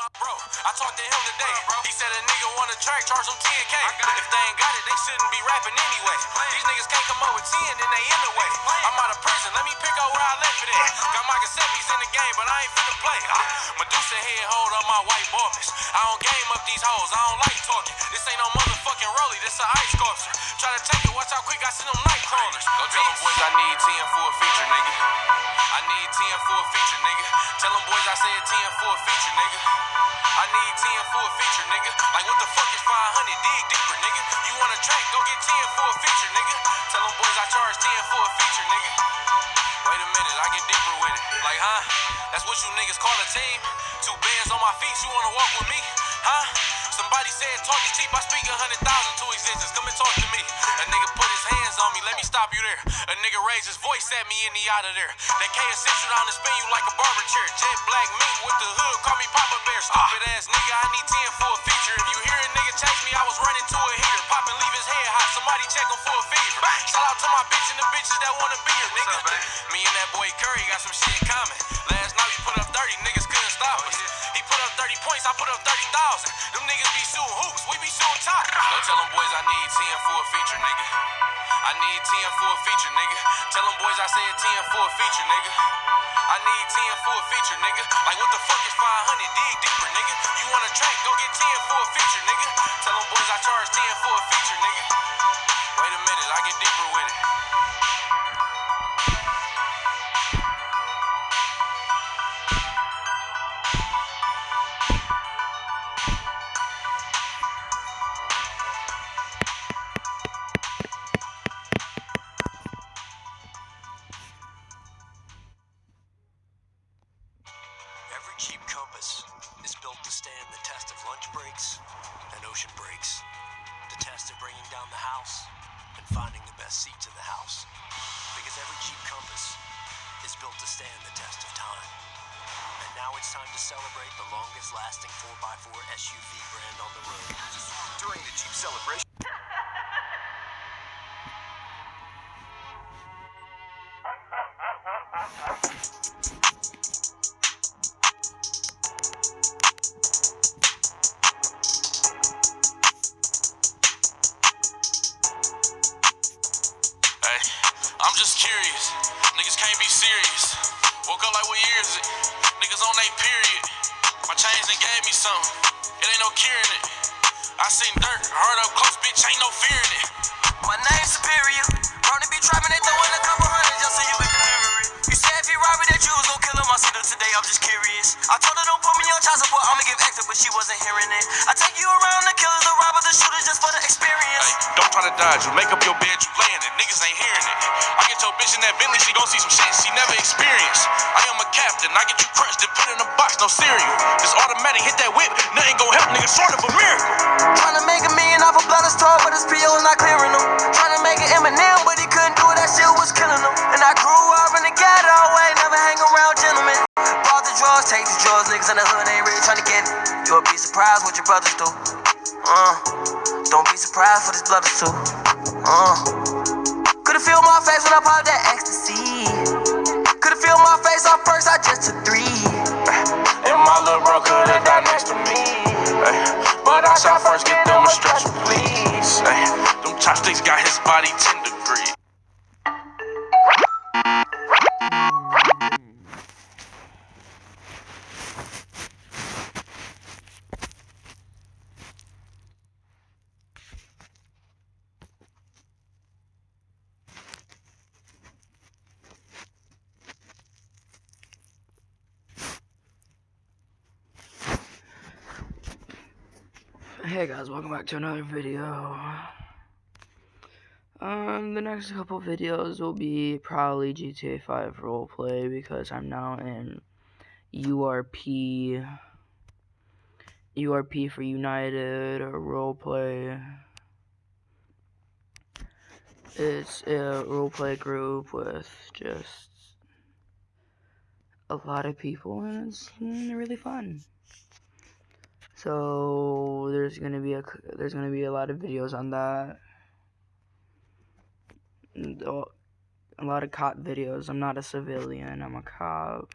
my bro. I talked to him today. He said a nigga want a track, charge them 10K. If they ain't got it, they shouldn't be rapping anyway. These niggas can't come up with 10, then they in the way. I'm out of prison, let me pick up where I left it at. Got my Giuseppe's in the game, but I ain't finna play. Medusa head hold up my white boys. I don't game up these hoes, I don't like talking. This ain't no motherfucking rollie, this a ice sculpture. Try to take it, watch how quick I send them night crawlers. Go tell them boys I need 10 for a feature, nigga. I need 10 for a feature, nigga. Tell them boys I said 10 for a feature, nigga. I need 10 for a feature, nigga. Like what the fuck is 500? Dig deeper, nigga. You want a track, go get 10 for a feature, nigga. Tell them boys I charge 10 for a feature, nigga. Wait a minute, I get deeper with it. Like, huh? That's what you niggas call a team? 2 bands on my feet, you wanna walk with me? Huh? Somebody said talk is cheap, I speak 100,000 to existence. Come and talk to me. A nigga put his hands on me, let me stop you there. A nigga raised his voice at me and he out of there. That K will sit you down and spin you like a barber chair. Jet black mink with the hood, call me Papa Bear. Stupid ass nigga, I need 10 for a feature. If you hear a nigga chase me, I was running to a heater. Pop and leave his head hot, somebody check him for a fever. Shout out to my bitch and the bitches that wanna be here, nigga. Me and that boy Curry got some shit in common. Last night we put up 30, niggas couldn't stop us. He put up 30 points, I put up 30,000. Them niggas be shooting hoops, we be shooting top. Go tell them boys I need 10 for a feature, nigga. I need 10 for a feature, nigga. Tell them boys I said 10 for a feature, nigga. I need 10 for a feature, nigga. Like what the fuck is 500? Dig deeper, nigga. You want a track, go get 10 for a feature, nigga. Tell them boys I charge 10 for a feature, nigga. Wait a minute, I get deeper with it. Every cheap compass is built to stand the test of lunch breaks and ocean breaks. The test of bringing down the house and finding the best seats in the house. Because every cheap compass is built to stand the test of time. And now it's time to celebrate the longest lasting 4x4 SUV brand on the road. During the Jeep celebration. I'm just curious. Niggas can't be serious. Woke up like, what year is it? Niggas on they period. My chains done gave me something. It ain't no curing it. I seen dirt, hard up close, bitch, ain't no fearing it. My name's Superior. Brony be trapping, they throwing a couple hundred just so you can deliver it. You said if he robbed me that you was gon' kill him. I seen her today, I'm just curious. I told her don't put me on child support, I'ma give extra, but she wasn't hearing it. I take you around the killers, the robbers, the shooters just for the experience. Hey, don't try to dodge you. Make up your bed, you laying it. Niggas ain't hearing it. I get your bitch in that Bentley, she gon' see some shit she never experienced. I am a captain, I get you crushed and put in a box, no cereal. This automatic, hit that whip, nothing gon' help, nigga, short of a miracle. Tryna make $1 million off a blood store, but his PO is not clearing him. Tryna make an Eminem, but he couldn't do it, that shit was killing him. And I grew up in the ghetto, way, never hang around gentlemen. Bought the drugs, take the drugs, niggas in the hood ain't really tryna get it. You'll be surprised what your brothers do. Don't be surprised what his brothers do. Could've feel my face when I popped that ecstasy. Could've feel my face off first, I just took 3. And my little bro could've died next to me. But I shot first, get them a stretcher, please. Them chopsticks got his body 10 degrees. Hey guys, welcome back to another video. The next couple videos will be probably GTA 5 roleplay because I'm now in URP for United or roleplay. It's a roleplay group with just a lot of people and it's really fun. So there's gonna be a lot of videos on that. A lot of cop videos. I'm not a civilian. I'm a cop.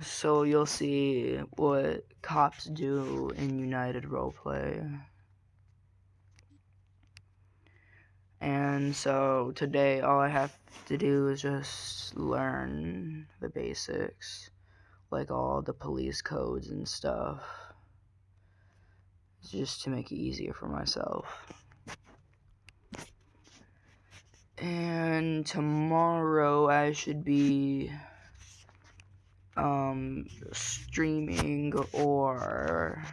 So you'll see what cops do in United Roleplay. And so today all I have to do is just learn the basics, like all the police codes and stuff, just to make it easier for myself. And tomorrow I should be streaming or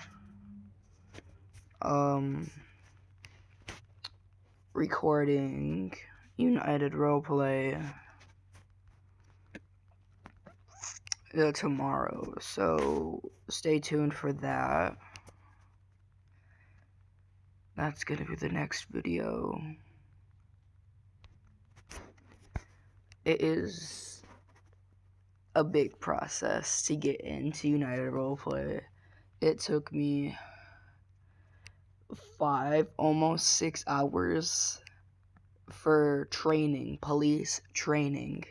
recording United Roleplay tomorrow, so stay tuned for that. That's gonna be the next video. It is a big process to get into United Roleplay. It took me 5, almost 6 hours for training, police training.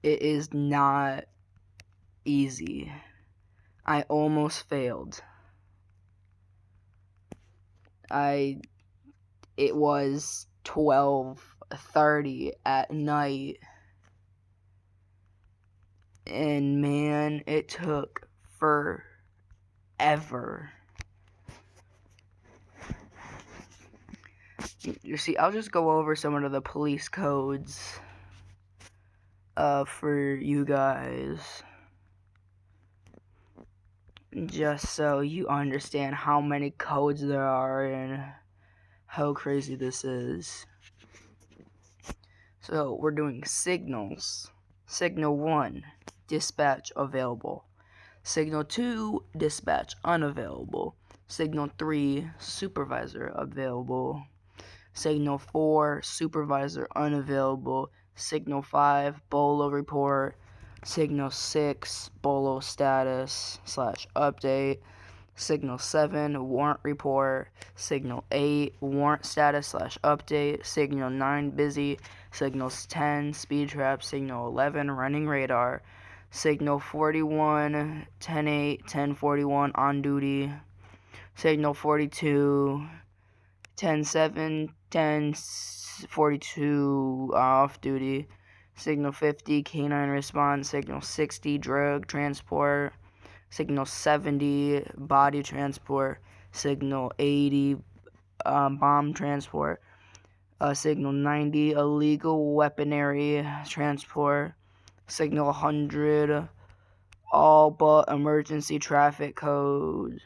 It is not easy. I almost failed. It was 12:30 at night, and man, it took forever. You see, I'll just go over some of the police codes for you guys, just so you understand how many codes there are and how crazy this is. So we're doing signals. Signal 1, dispatch available. Signal 2, dispatch unavailable. Signal 3, supervisor available. Signal 4, supervisor unavailable. Signal 5, BOLO report. Signal 6, BOLO status / update. Signal 7, warrant report. Signal 8, warrant status / update. Signal 9, busy. Signal 10, speed trap. Signal 11, running radar. Signal 41, 10-8, 10-41, on duty. Signal 42, 10-7, 10-42, off duty. Signal 50, canine response. Signal 60, drug transport. Signal 70, body transport. Signal 80, bomb transport. Signal 90, illegal weaponry transport. Signal 100, all but emergency traffic code.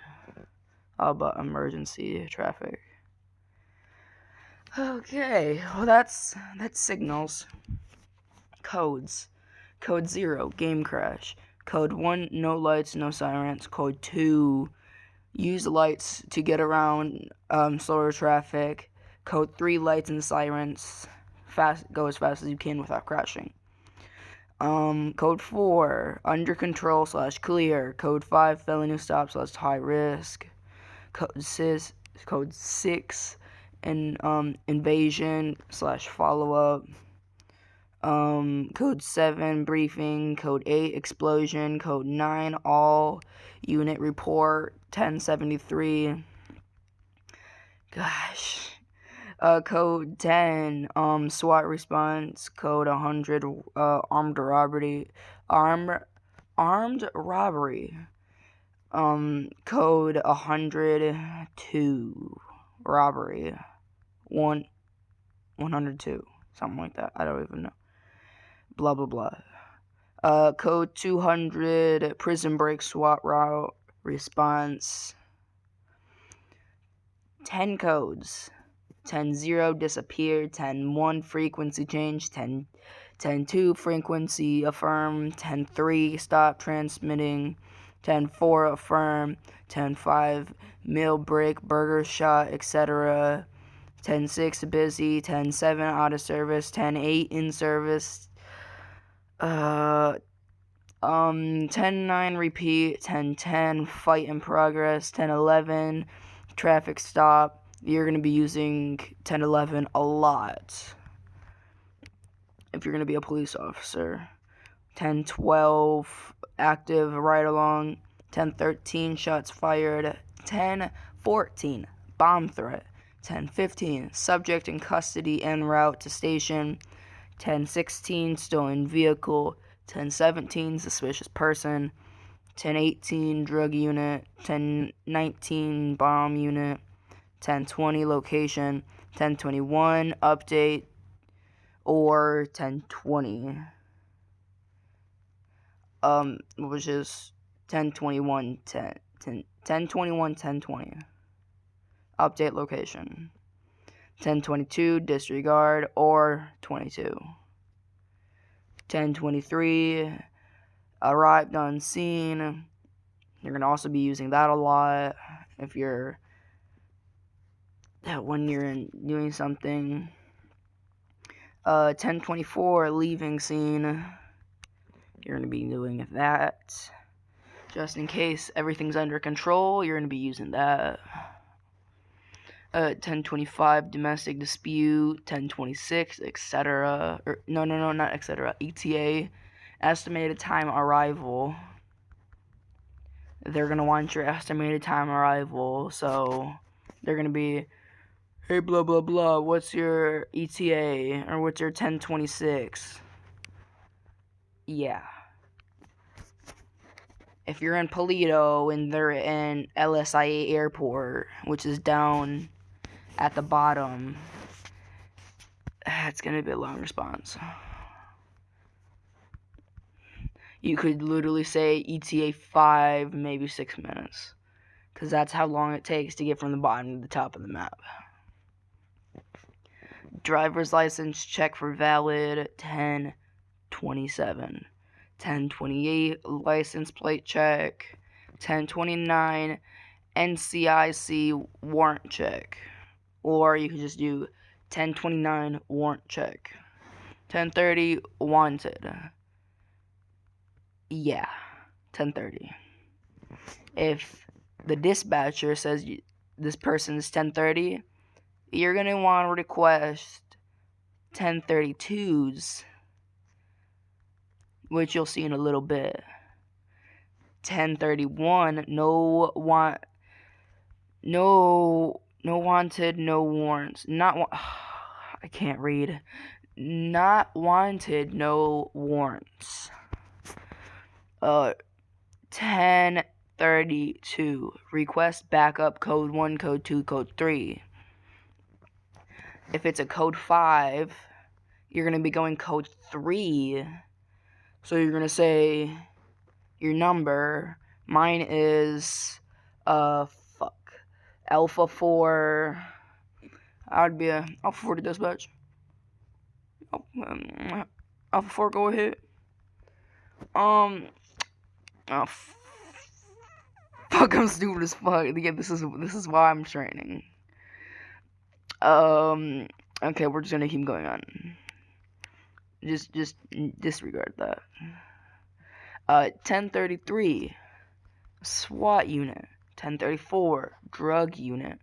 All but emergency traffic. Okay, well that's signals. Codes. Code 0, game crash. Code 1, no lights, no sirens. Code 2, use lights to get around slower traffic. Code 3, lights and sirens. Go as fast as you can without crashing. Code 4, under control / clear. Code 5, felony stop / high risk. Code 6, invasion / follow up. Code 7, briefing. Code 8, explosion. Code 9, all unit report. 1073. Gosh. Code 10, SWAT response. Code 100, armed robbery. Armed robbery. Code 102, robbery. 102, something like that. I don't even know. Blah blah blah. Code 200, prison break, SWAT route response. 10 codes. 10-0, disappear. 10-1, frequency change. 10-2, frequency affirm. 10-3, stop transmitting. 10-4, affirm. 10-5, meal break, burger shot, etc. 10-6, busy. 10-7, out of service. 10-8, in service. 10-9, repeat. 10-10, fight in progress. 10-11, traffic stop. You're going to be using 10-11 a lot if you're going to be a police officer. 10:12 active ride along. 10:13 shots fired. 10:14 bomb threat. 10:15 subject in custody en route to station. 10:16 stolen vehicle. 10:17 suspicious person. 10:18 drug unit. 10:19 bomb unit. 10:20 location. 10:21 update, or 10:20 which is 10:21 10:21 10:20 update location. 10:22 disregard, or 22. 10:23 arrived on scene. You're gonna also be using that a lot if you're when you're doing something. 10:24 leaving scene. You're gonna be doing that just in case everything's under control. You're gonna be using that. 10:25 domestic dispute. 10:26 etc. No, not etc. ETA, estimated time arrival. They're gonna want your estimated time arrival, so they're gonna be, hey, blah blah blah, what's your ETA, or what's your 10:26? Yeah. If you're in Polito and they're in LSIA Airport, which is down at the bottom, it's gonna be a long response. You could literally say ETA 5, maybe 6 minutes, because that's how long it takes to get from the bottom to the top of the map. Driver's license check for valid. 10:27. 10:28 license plate check. 10:29 NCIC warrant check, or you could just do 10:29 warrant check. 10:30 wanted. Yeah, 10:30. If the dispatcher says this person is 10:30, you're gonna want to request 10:32s, which you'll see in a little bit. 10:31 no wanted, no warrants. I can't read. Not wanted, no warrants. 10:32 request backup code 1, code 2, code 3. If it's a code 5, you're going to be going code 3. So you're going to say your number. Mine is Alpha 4. I would be Alpha 4 to dispatch. Alpha 4, go ahead. Fuck, I'm stupid as fuck. Yeah, this is why I'm training. Okay, we're just gonna keep going on. Just disregard that. 10:33 SWAT unit. 10:34 drug unit.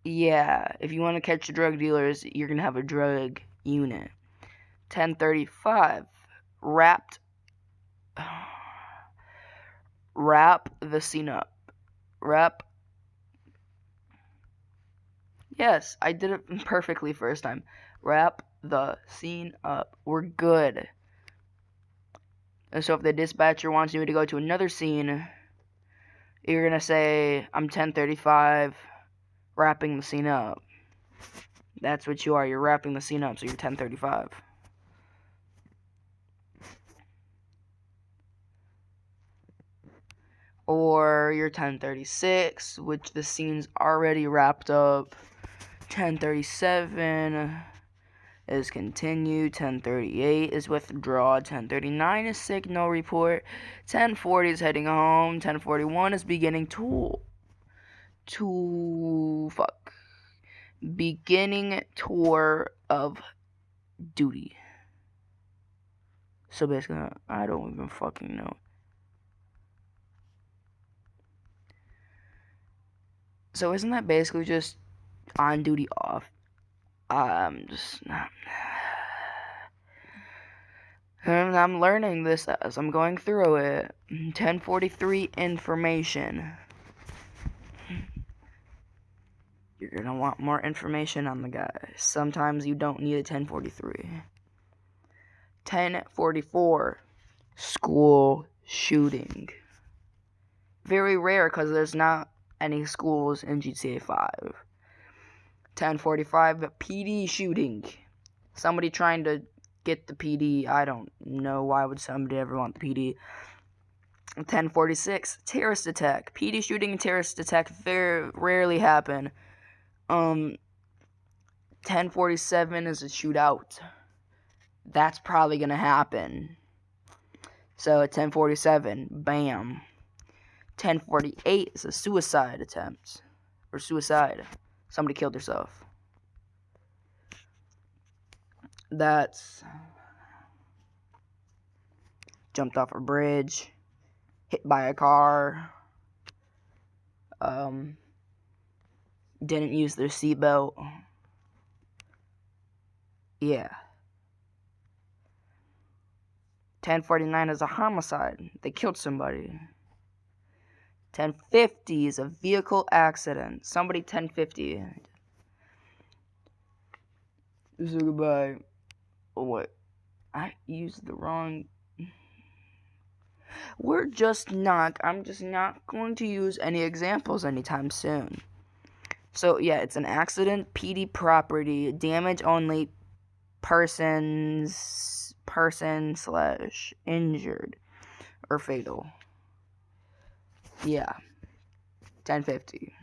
Yeah, if you want to catch the drug dealers, you're gonna have a drug unit. 10:35 wrap the scene up. Yes, I did it perfectly first time. Wrap the scene up. We're good. And so if the dispatcher wants you to go to another scene, you're gonna say, I'm 10:35, wrapping the scene up. That's what you are. You're wrapping the scene up, so you're 10:35. Or you're 10:36, which the scene's already wrapped up. 10:37 is continue. 10:38 is withdraw. 10:39 is signal report. 10:40 is heading home. 10:41 is beginning beginning tour of duty. So basically, I don't even fucking know. So isn't that basically just on duty off? And I'm learning this as I'm going through it. 1043 information. You're gonna want more information on the guy. Sometimes you don't need a 1043. 1044 school shooting. Very rare because there's not any schools in GTA 5. 1045 PD shooting. Somebody trying to get the PD. I don't know why would somebody ever want the PD. 1046 terrorist attack. PD shooting and terrorist attack very rarely happen. 1047 is a shootout. That's probably gonna happen. So at 1047, bam. 1048 is a suicide attempt. Or suicide. Somebody killed herself. That's jumped off a bridge, hit by a car, didn't use their seatbelt. Yeah. 1049 is a homicide. They killed somebody. 1050 is a vehicle accident. Somebody 1050. So goodbye. Oh, what? I used the wrong... I'm just not going to use any examples anytime soon. So, yeah, it's an accident, PD property, damage only, person/injured, or fatal. Yeah. 1050.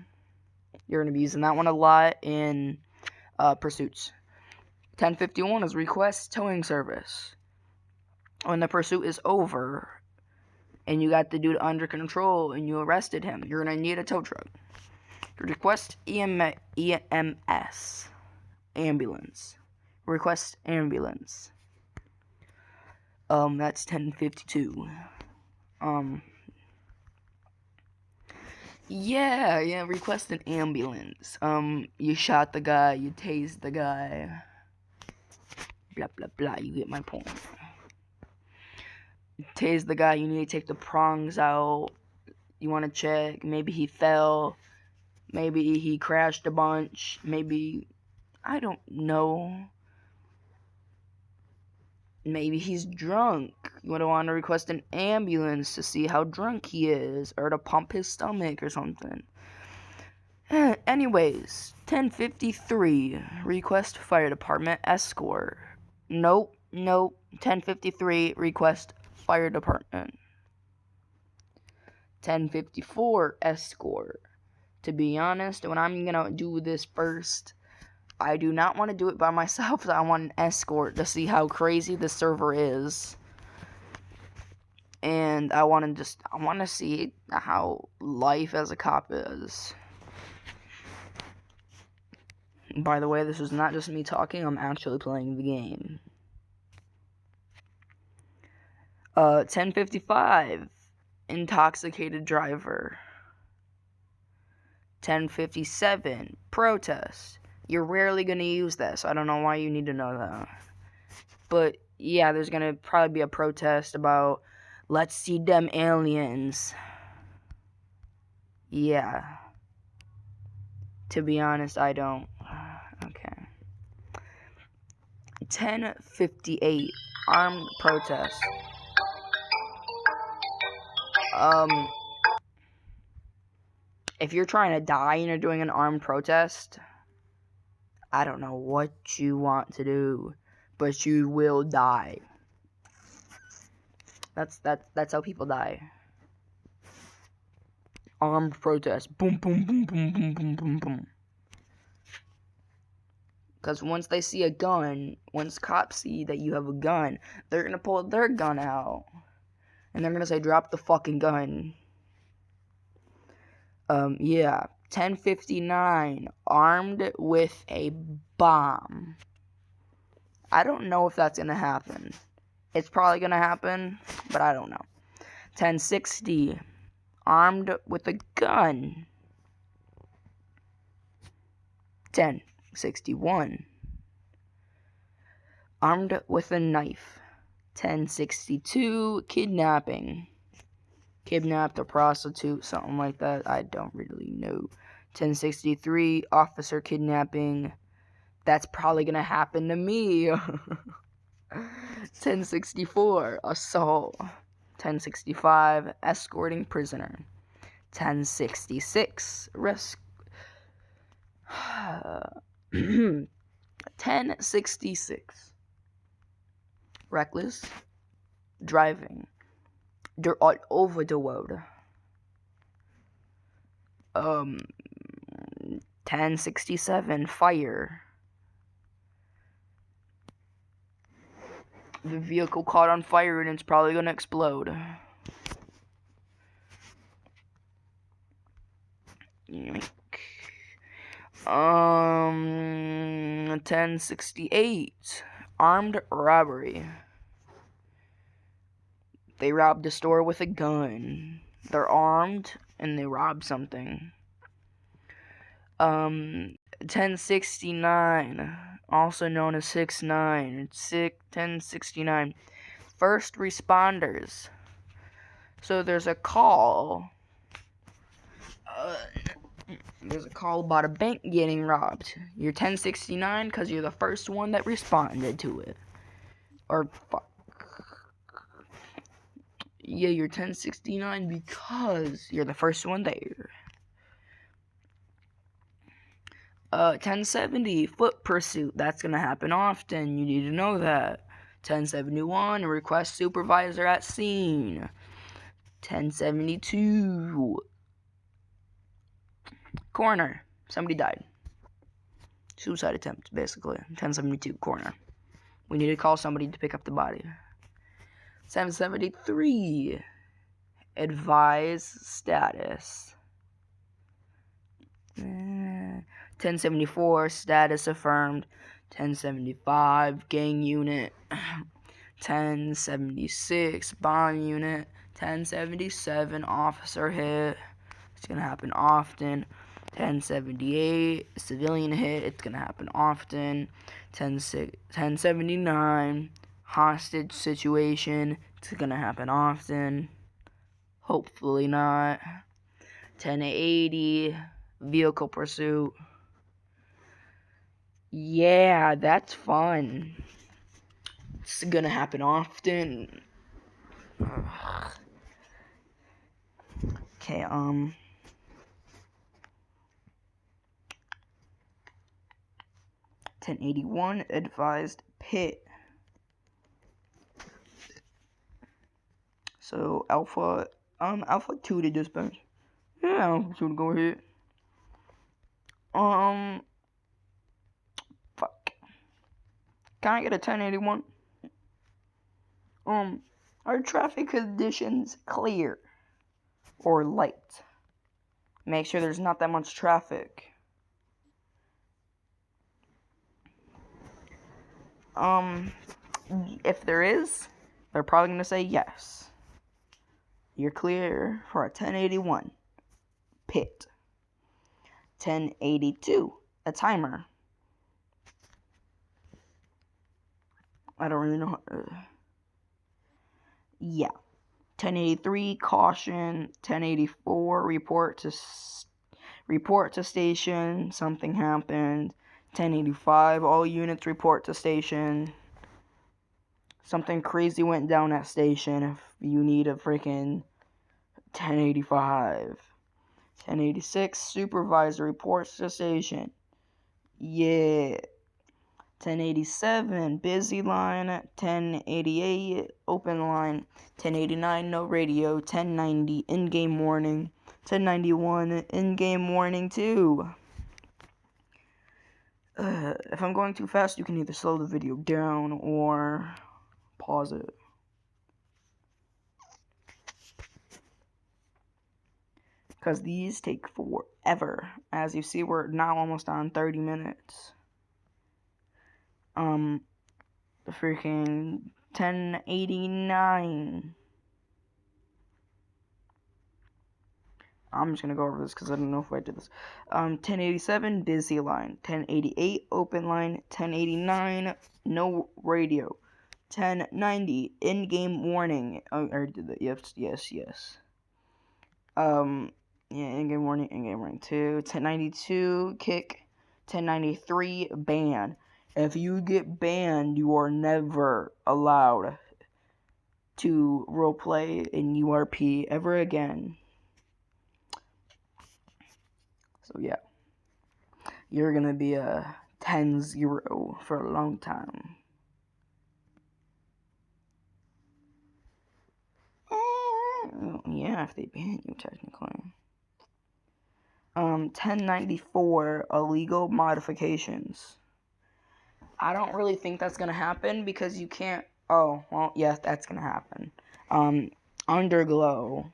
You're going to be using that one a lot in pursuits. 1051 is request towing service. When the pursuit is over and you got the dude under control and you arrested him, you're going to need a tow truck. Request EMS. Ambulance. Request ambulance. That's 1052. Yeah, request an ambulance. You shot the guy, you tased the guy. Blah, blah, blah, you get my point. You tased the guy, you need to take the prongs out. You want to check, maybe he fell. Maybe he crashed a bunch. Maybe, I don't know. Maybe he's drunk. You would want to request an ambulance to see how drunk he is, or to pump his stomach or something. Anyways, 1053, request fire department escort. Nope. 1053, request fire department. 1054, escort. To be honest, when I'm gonna do this first, I do not want to do it by myself. I want an escort to see how crazy the server is. And I want to see how life as a cop is. By the way, this is not just me talking, I'm actually playing the game. 1055, intoxicated driver. 1057, protest. You're rarely going to use that, so I don't know why you need to know that. But, yeah, there's going to probably be a protest about, let's see them aliens. Yeah. To be honest, I don't. Okay. 1058, armed protest. If you're trying to die and you're doing an armed protest, I don't know what you want to do, but you will die. That's how people die. Armed protest. Boom, boom, boom, boom, boom, boom, boom, boom. Because once they see a gun, once cops see that you have a gun, they're going to pull their gun out. And they're going to say, drop the fucking gun. Yeah. 1059, armed with a bomb. I don't know if that's going to happen. It's probably going to happen, but I don't know. 1060, armed with a gun. 1061, armed with a knife. 1062, kidnapping. Kidnapped a prostitute, something like that. I don't really know. 1063, officer kidnapping. That's probably gonna happen to me. 1064, assault. 1065, escorting prisoner. 1066, 1066, reckless driving all over the road. 1067, fire. The vehicle caught on fire and it's probably gonna explode. 1068, armed robbery. They robbed a store with a gun. They're armed and they robbed something. 1069, also known as 69. 1069, first responders. So there's a call. There's a call about a bank getting robbed. You're 1069 because you're the first one that responded to it. Or fuck. Yeah, you're 1069 because you're the first one there. 1070, foot pursuit. That's gonna happen often. You need to know that. 1071, request supervisor at scene. 1072, coroner. Somebody died. Suicide attempt, basically. 1072, coroner. We need to call somebody to pick up the body. 1073, advise status. 1074, status affirmed. 1075, gang unit. 1076, bomb unit. 1077, officer hit. It's gonna happen often. 1078, civilian hit. It's gonna happen often. 1079, hostage situation. It's gonna happen often. Hopefully not. 1080, vehicle pursuit. Yeah, that's fun. It's gonna happen often. Okay, 1081, advised pit. So Alpha 2 to dispatch. Yeah, Alpha 2 to go ahead. Fuck. Can I get a 1081? Are traffic conditions clear or light? Make sure there's not that much traffic. If there is, they're probably gonna say yes. You're clear for a 1081. Pit. 1082. A timer. I don't really know. Yeah. 1083. Caution. 1084. Report to station. Something happened. 1085. All units report to station. Something crazy went down at station. If you need a freaking 1085. 1086, supervisor reports to station. Yeah. 1087, busy line. 1088, open line. 1089, no radio. 1090, in-game warning. 1091, in-game warning too. If I'm going too fast, you can either slow the video down or pause it. Because these take forever. As you see, we're now almost on 30 minutes. The freaking 1089. I'm just gonna go over this because I don't know if I did this. 1087, busy line. 1088, open line. 1089, no radio. 1090 in-game warning. Oh, I already did that. Yes. Yeah, in-game warning 2. 1092 kick. 1093 ban. If you get banned, you are never allowed to roleplay in URP ever again. So yeah, you're gonna be a 10-0 for a long time. Yeah, if they ban you, technically. 1094 illegal modifications. I don't really think that's gonna happen because you can't. Oh, well, yes, that's gonna happen. Underglow.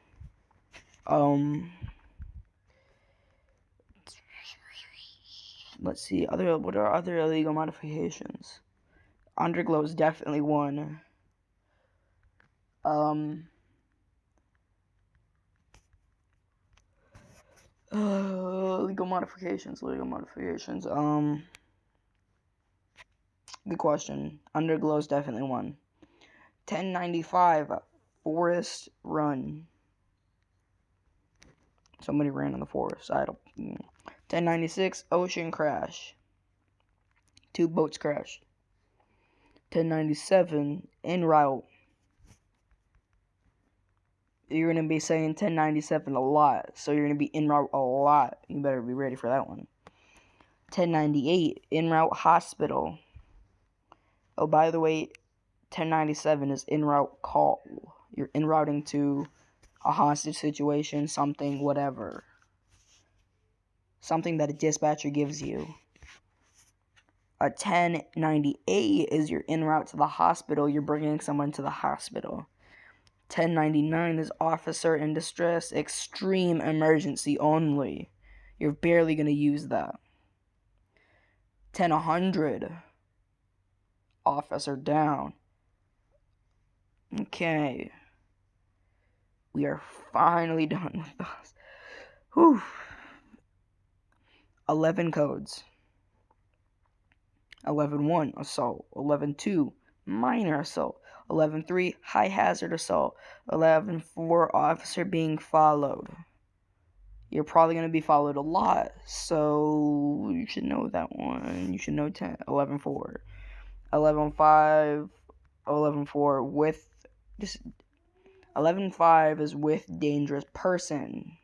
Let's see. What are other illegal modifications? Underglow is definitely one. Legal modifications. Good question. Underglow is definitely one. 1095, Forest Run. Somebody ran in the forest. 1096, Ocean Crash. 2 boats crashed. 1097, En route. You're going to be saying 1097 a lot, so you're going to be en route a lot. You better be ready for that one. 1098, en route hospital. Oh, by the way, 1097 is en route call. You're en routing to a hostage situation, something, whatever. Something that a dispatcher gives you. A 1098 is you're en route to the hospital. You're bringing someone to the hospital. 1099 is officer in distress, extreme emergency only. You're barely going to use that. 10100, officer down. Okay. We are finally done with those. Whew. 11 codes. 11-1, assault. 11-2, minor assault. 11-3, high hazard assault. 11-4, officer being followed. You're probably going to be followed a lot, so you should know that one. You should know 11-4. 11-5, 11-4 with just 11-5 is with dangerous person.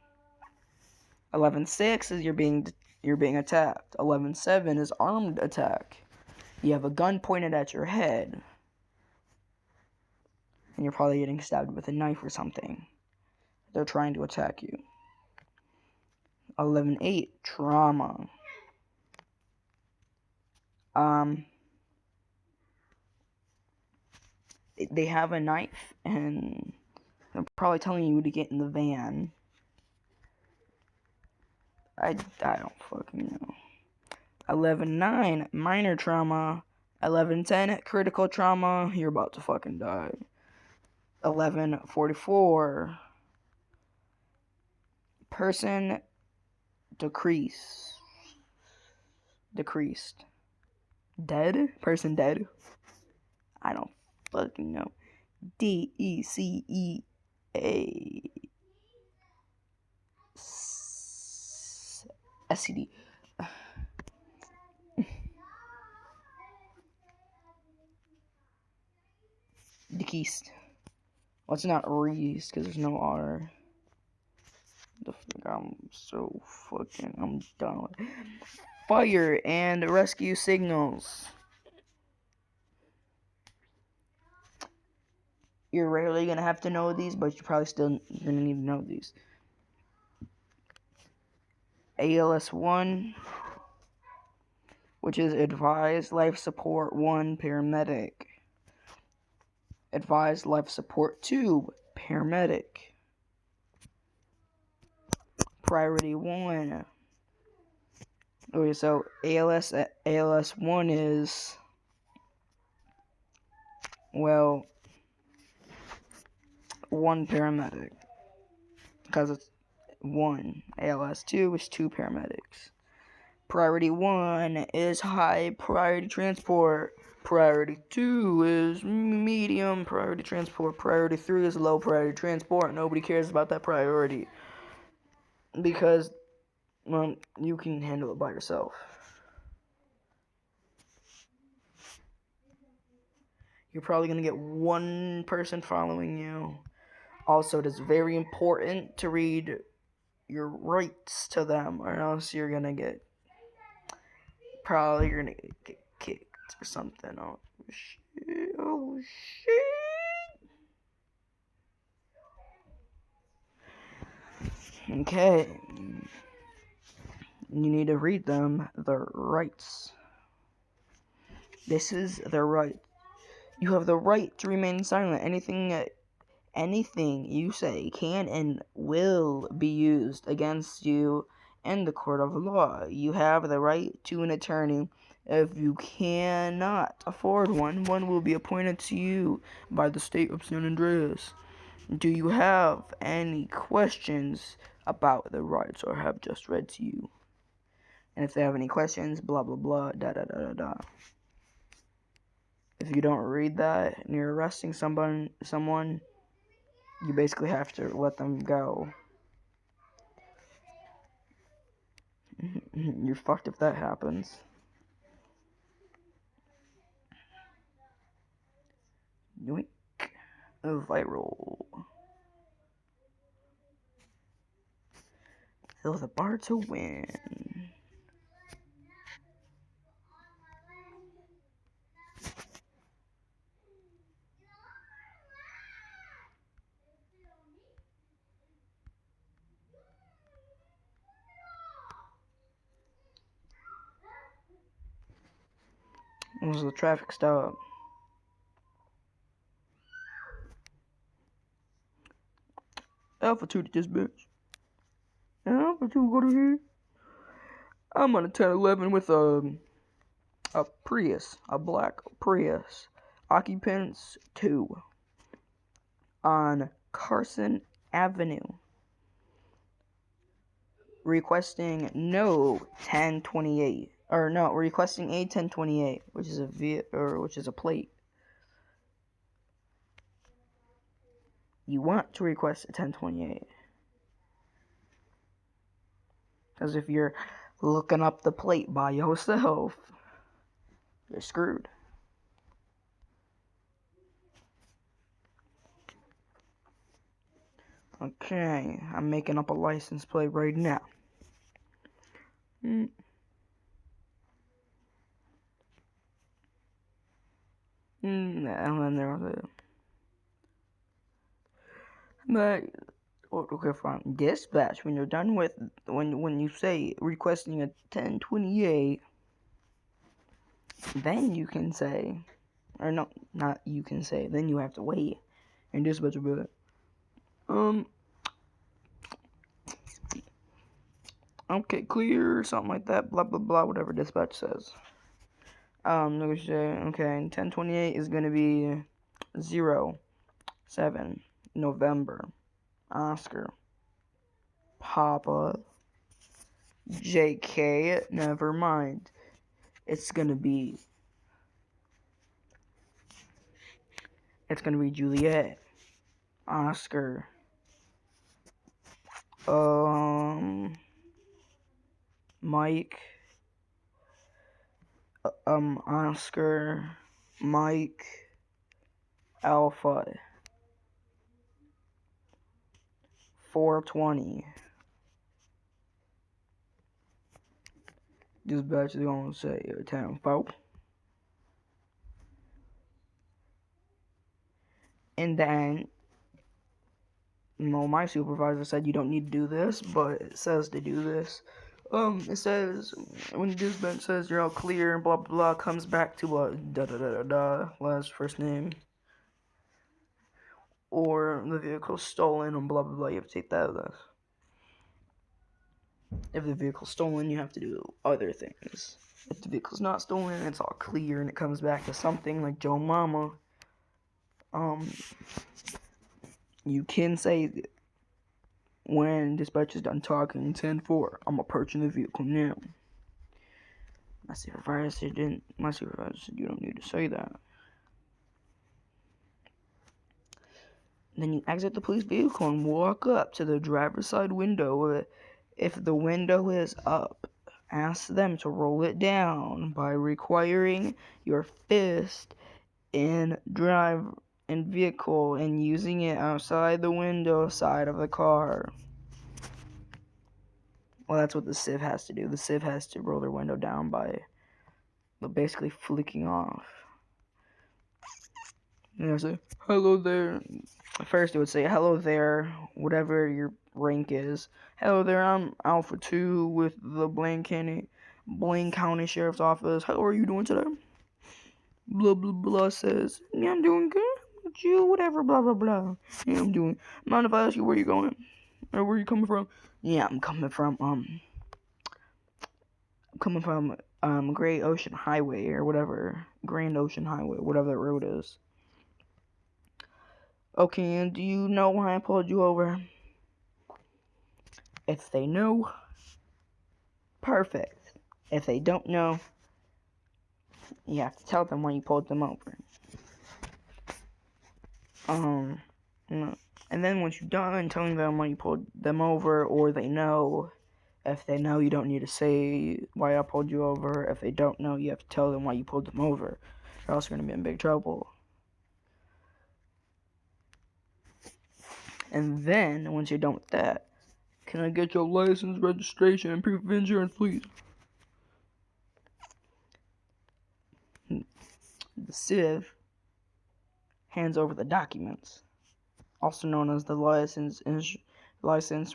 11-6 is you're being attacked. 11-7 is armed attack. You have a gun pointed at your head. And you're probably getting stabbed with a knife or something. They're trying to attack you. 11-8, trauma. They have a knife and they're probably telling you to get in the van. I don't fucking know. 11-9, minor trauma. 11-10, critical trauma. You're about to fucking die. 11-44, person decreased. Dead? Person dead? I don't fucking know. DECEA. SCD. Deceased. Well, it's not Reese because there's no R. I'm done with it. Fire and rescue signals. You're rarely gonna have to know these, but you're gonna need to know these. ALS-1, which is Advised Life Support 1 Paramedic. Advised Life Support 2 Paramedic. Priority 1. Okay, so ALS-1 is, well, 1 paramedic. Because it's 1. ALS-2 is 2 paramedics. Priority 1 is high priority transport. Priority 2 is medium priority transport. Priority 3 is low priority transport. Nobody cares about that priority because, well, you can handle it by yourself. You're probably going to get one person following you. Also, it is very important to read your rights to them, or else you're going to get, probably you're going to get kicked or something. Oh, shit. Oh, shit. Okay. You need to read them, the rights. This is the right. You have the right to remain silent. Anything you say can and will be used against you in the court of law. You have the right to an attorney. If you cannot afford one, one will be appointed to you by the state of San Andreas. Do you have any questions about the rights or have just read to you? And if they have any questions, blah blah blah, da da da da da. If you don't read that and you're arresting someone, you basically have to let them go. You're fucked if that happens. Yoink. Viral. Fill the bar to win. It was a traffic stop. Alpha 2 to dispatch. Alpha 2, go to here. I'm on a 1011 with a Prius, a black Prius. Occupants 2. On Carson Avenue. Requesting no 1028. Or no, requesting a 1028, which is a plate. You want to request a 1028. Because if you're looking up the plate by yourself, you're screwed. Okay, I'm making up a license plate right now. And then there was it. But okay, fine. Dispatch. When you're done with when you say requesting a 1028, then you can say, or no, not you can say. Then you have to wait, and dispatch will be like, okay, clear, or something like that. Blah blah blah. Whatever dispatch says. Negotiate. Okay, 1028 is gonna be 07 November. Oscar. Papa. JK. Never mind. It's gonna be Juliet. Oscar. Mike. Oscar. Mike. Alpha. 420. Dispatch is gonna say 10-4. And then, my supervisor said you don't need to do this, but it says to do this. It says when the dispatch says you're all clear and blah blah blah, comes back to a da da da da da, last first name, or the vehicle stolen and blah blah blah. You have to take that with us. If the vehicle's stolen, you have to do other things. If the vehicle's not stolen, it's all clear and it comes back to something like Joe Mama. You can say when dispatch is done talking 10-4, I'm approaching the vehicle now. My supervisor said you don't need to say that. Then you exit the police vehicle and walk up to the driver's side window. If the window is up, ask them to roll it down by requiring your fist in vehicle and using it outside the window side of the car. Well, that's what the sieve has to do. The sieve has to roll their window down by basically flicking off. And they say, hello there. First it would say, hello there, whatever your rank is. Hello there, I'm Alpha 2 with the Blaine County Sheriff's Office. How are you doing today? Blah, blah, blah says, yeah, I'm doing good. With you, whatever, blah, blah, blah. Yeah, I'm doing. Mind if I ask you where you're going? Or where you coming from? Yeah, I'm coming from, Great Ocean Highway or whatever. Grand Ocean Highway, whatever that road is. Okay, and do you know why I pulled you over? If they know, perfect. If they don't know, you have to tell them why you pulled them over. And then once you're done telling them why you pulled them over, or they know, if they know, you don't need to say why I pulled you over. If they don't know, you have to tell them why you pulled them over, or else you're going to be in big trouble. And then, once you're done with that, can I get your license, registration, and proof of insurance, please? The sieve hands over the documents, also known as the license,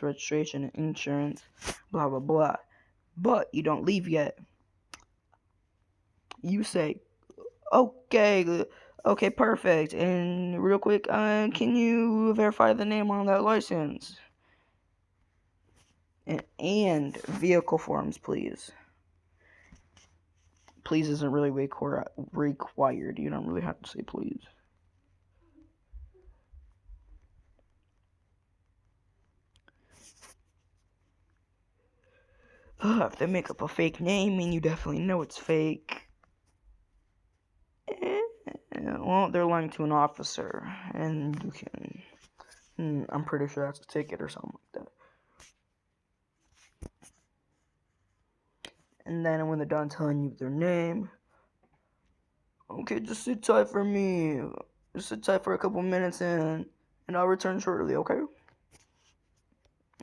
registration, and insurance, blah, blah, blah. But you don't leave yet. You say, okay, perfect. And real quick, can you verify the name on that license? And vehicle forms, please. Please isn't really required. You don't really have to say please. If they make up a fake name and you definitely know it's fake, well, they're lying to an officer, and you can, I'm pretty sure that's a ticket or something like that. And then when they're done telling you their name, okay, just sit tight for me. Just sit tight for a couple minutes and I'll return shortly, okay?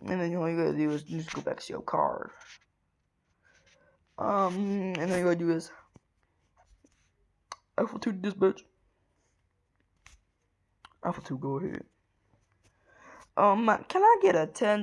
And then all you gotta do is just go back to your card. And then you gotta do is Alpha 2 dispatch. Alpha 2, go ahead. Can I get a 10